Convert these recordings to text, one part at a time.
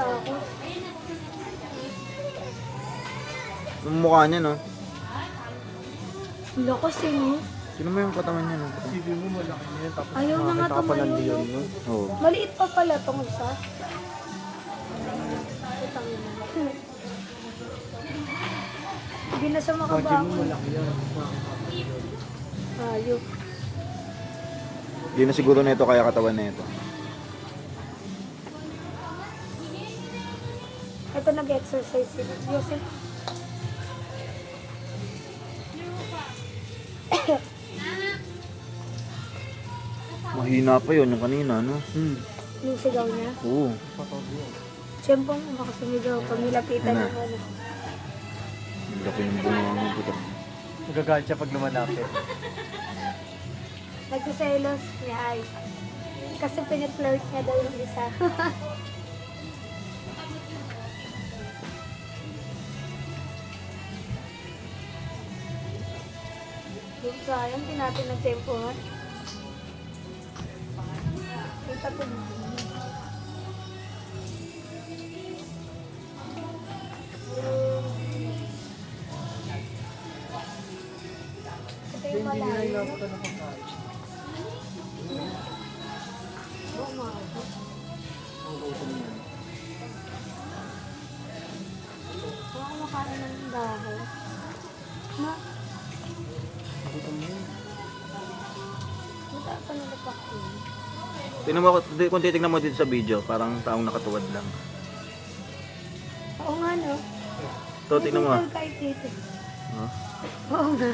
nakakatakot. Yung mukha niya, no? Ang lakas eh, no? Sino mo yung katawan niya, no? Isipin mo malaki niya yan, tapos Ayaw na nga makakita ka pa ng tumayo, leon, no? no? Oo. Maliit pa pala tong isa. Putang ina. Hindi na siya Imagine mo makabangon. malaki yan. Ayok. Hindi na siguro nito kaya katawan na ito. Ito nag-exercise sila. Yosef. Mahina pa yun yung kanina, no? Yung sigaw niya. Oo. Patog yun. Siyempre, makasumigaw pag nilapitan Ano? ng ano. Ang laki ng bunga ng puto. Magagalit siya pag lumalapit. Nagsiselos niya ay. Kasi piniflirt niya daw yung isa. Yung sayang, tinatin ng tempo ha. Kita po na. Ito yung Hindi na malayo. inabutan ng pagkain. Oo nga. Ang gutom niya. Baka kumakain ng dahon. Na, Ang gutom niya. mata pa na napakin. Tingnan mo, kung titignan mo dito sa video, parang taong nakatuwad lang. Oo nga no. Ito, tingnan mo. May kahit dito. Huh? Oo nga.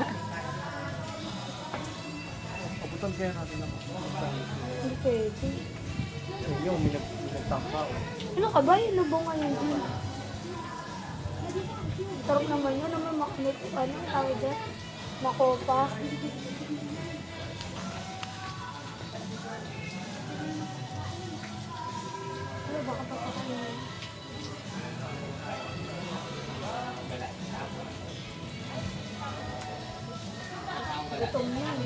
Abutan kaya natin ang pagkain. Hindi pwede. Yung may nagtangka. Ano ka ba? Yung lubong ngayon dun. Sarap naman yun. Naman maknit. Ano ang tawag dyan? Makopa. Ano baka papakain? Gutom yan.